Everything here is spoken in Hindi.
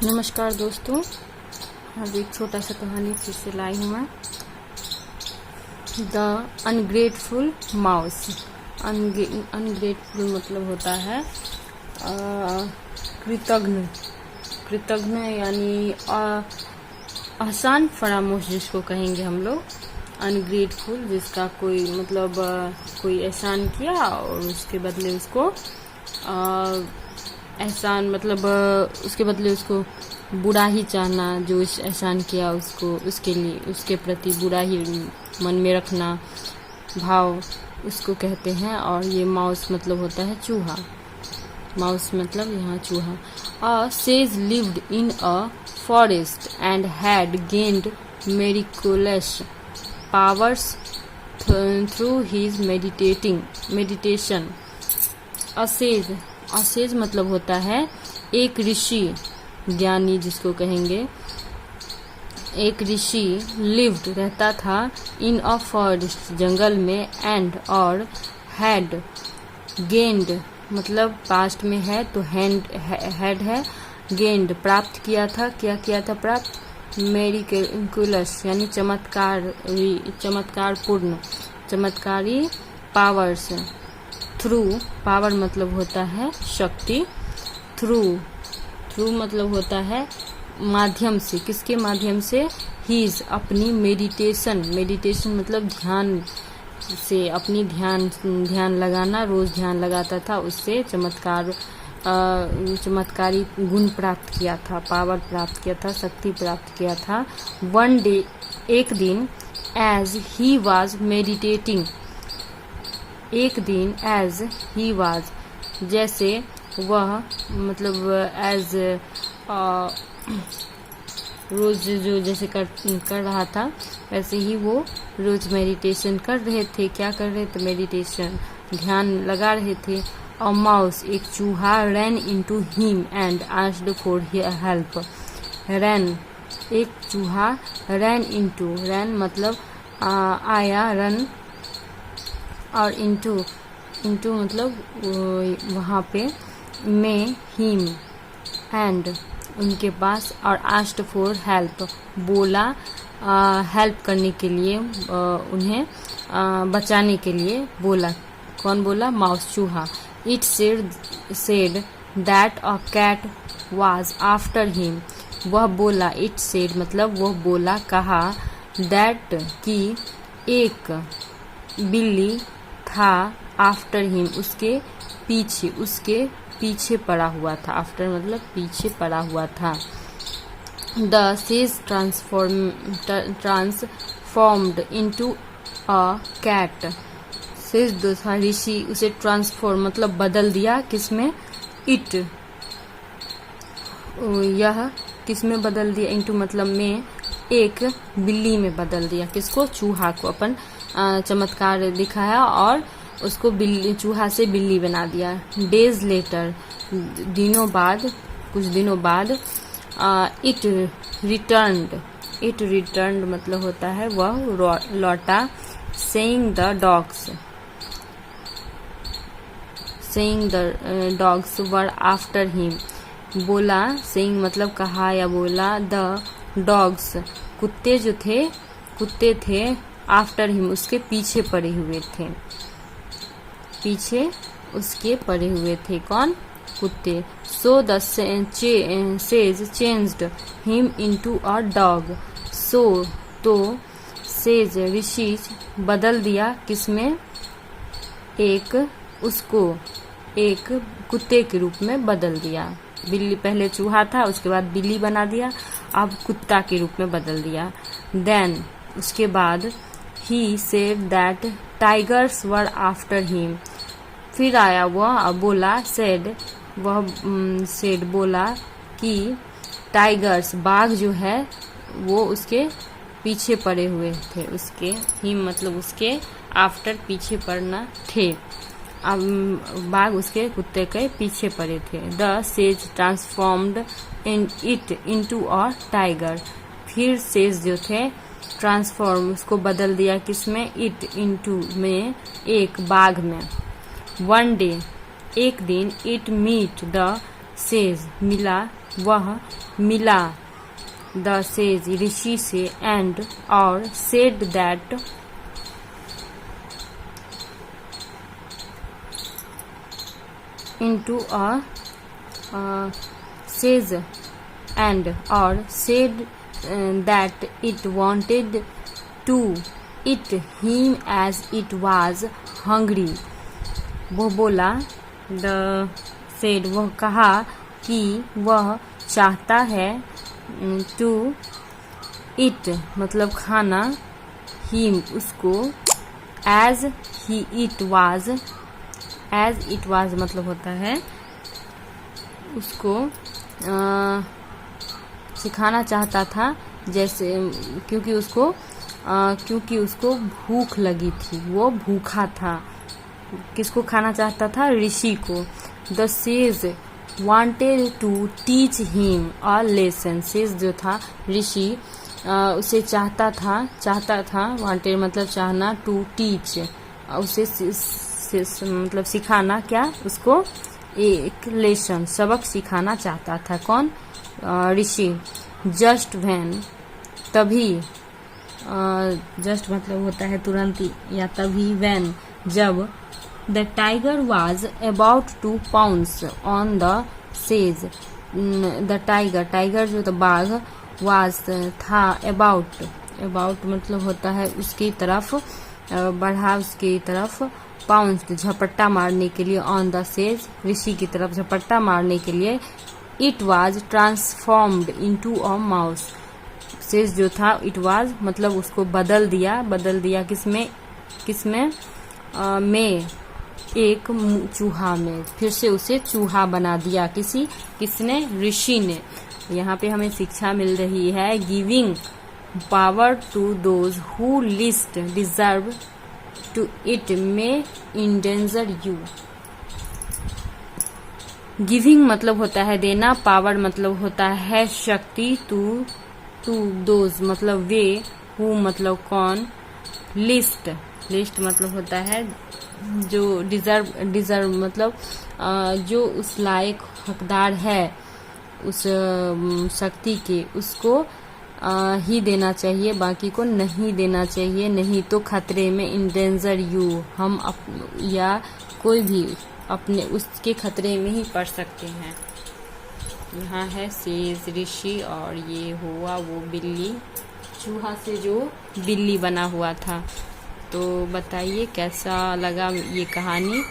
नमस्कार दोस्तों, आज एक छोटा सा कहानी फिर से लाई हूँ मैं। The ungrateful mouse. अनग्रेटफुल मतलब होता है कृतघ्न। कृतघ्न यानी आसान फरामोश जिसको कहेंगे हम लोग। अनग्रेटफुल जिसका कोई मतलब कोई एहसान किया और उसके बदले उसको एहसान मतलब उसके बदले उसको बुरा ही चाहना। जो इस एहसान किया उसको उसके लिए उसके प्रति बुरा ही मन में रखना भाव उसको कहते हैं। और ये माउस मतलब होता है चूहा। माउस मतलब यहाँ चूहा। A sage lived in a forest and had gained miraculous powers through his meditation. A sage मतलब होता है एक ऋषि, ज्ञानी जिसको कहेंगे। एक ऋषि लिव्ड रहता था इन अ फॉरेस्ट जंगल में, एंड और हैड गेन्ड मतलब पास्ट में है तो हैड है, गेन्ड प्राप्त किया था। क्या किया था प्राप्त? मेरिकुलस यानी चमत्कारी पावर्स। थ्रू पावर मतलब होता है शक्ति। थ्रू मतलब होता है माध्यम से। किसके माध्यम से? हीज अपनी मेडिटेशन मतलब ध्यान से, अपनी ध्यान लगाना। रोज ध्यान लगाता था, उससे चमत्कारी गुण प्राप्त किया था, पावर प्राप्त किया था, शक्ति प्राप्त किया था। वन डे एक दिन, एज ही वाज मेडिटेटिंग, एक दिन एज ही वाज जैसे वह मतलब एज रोज जो जैसे कर रहा था वैसे ही वो रोज मेडिटेशन कर रहे थे। क्या कर रहे थे? मेडिटेशन, ध्यान लगा रहे थे। अ माउस एक चूहा ran into him and asked for help. Ran एक चूहा, रैन मतलब आया, रन और इंटू मतलब वहाँ पे, में हिम एंड उनके पास, और आस्क्ड फॉर हेल्प बोला, हेल्प करने के लिए, उन्हें बचाने के लिए बोला। कौन बोला? माउस, चूहा। It said that a cat was after him. वह बोला, इट सेड मतलब वह बोला, कहा, दैट कि एक बिल्ली था, आफ्टर हिम उसके पीछे पड़ा हुआ था। आफ्टर मतलब पीछे पड़ा हुआ था। The sage transformed into a cat. Sage जो था ऋषि, उसे ट्रांसफॉर्म मतलब बदल दिया। किसमें? इट, यह किसमें बदल दिया? इनटू मतलब में, एक बिल्ली में बदल दिया। किसको? चूहा को। अपन चमत्कार दिखाया और उसको चूहा से बिल्ली बना दिया। डेज लेटर कुछ दिनों बाद, इट रिटर्न्ड मतलब होता है वह लौटा। Saying the dogs were after him. बोला, सेइंग मतलब कहा या बोला, द डॉग्स कुत्ते थे, आफ्टर हिम उसके पीछे पड़े हुए थे। कौन? कुत्ते। So the sage changed him into a dog. So तो सेज ऋषि बदल दिया किसमें? उसको एक कुत्ते के रूप में बदल दिया। बिल्ली, पहले चूहा था उसके बाद बिल्ली बना दिया, अब कुत्ता के रूप में बदल दिया। देन उसके बाद, he said that tigers were after him. फिर आया वह बोला, सेड बोला कि टाइगर्स बाघ जो है वो उसके पीछे पड़े हुए थे। उसके हिम मतलब उसके आफ्टर पीछे पड़ना थे। अब बाघ उसके कुत्ते के पीछे पड़े थे। The sage transformed into a tiger. फिर सेज जो थे ट्रांसफॉर्म उसको बदल दिया किसमें? इट इनटू में, एक बाघ में। वन डे एक दिन, इट मीट द सेज मिला, वह मिला द सेज ऋषि से, एंड और said that into a sage, and or said that it wanted to eat him as it was hungry. वो बोला, द सेड वह कहा कि वह चाहता है, टू इट मतलब खाना, हिम उसको, as he it was, as it was मतलब होता है उसको सिखाना चाहता था, जैसे क्योंकि उसको भूख लगी थी, वो भूखा था। किसको खाना चाहता था? ऋषि को। The sage wanted to teach him a lesson, sage जो था ऋषि उसे चाहता था, वांटेड मतलब चाहना, टू टीच उसे मतलब सिखाना, क्या उसको एक लेसन सबक सिखाना चाहता था। कौन? ऋषि। जस्ट व्हेन तभी, जस्ट मतलब होता है तुरंत या तभी, व्हेन जब, the tiger was about to pounce on the sage, the tiger जो था बाघ, वाज था, अबाउट मतलब होता है उसकी तरफ बढ़ा, उसकी तरफ, पाउंस झपट्टा मारने के लिए, ऑन द सेज ऋषि की तरफ झपट्टा मारने के लिए, it was transformed into a mouse, says जो था इट वाज मतलब उसको बदल दिया किसमें में एक चूहा में, फिर से उसे चूहा बना दिया। किसने? ऋषि ने। यहाँ पे हमें शिक्षा मिल रही है, giving power to those who least deserve to it may endanger you. Giving मतलब होता है देना, पावर मतलब होता है शक्ति, टू दोज मतलब वे, हु मतलब कौन, लिस्ट मतलब होता है जो डिजर्व मतलब जो उस लायक हकदार है उस शक्ति के, उसको ही देना चाहिए, बाकी को नहीं देना चाहिए, नहीं तो खतरे में, इंडेंजर यू हम या कोई भी अपने उसके खतरे में ही पड़ सकते हैं। यहाँ है सेज ऋषि और ये हुआ वो बिल्ली, चूहा से जो बिल्ली बना हुआ था। तो बताइए कैसा लगा ये कहानी।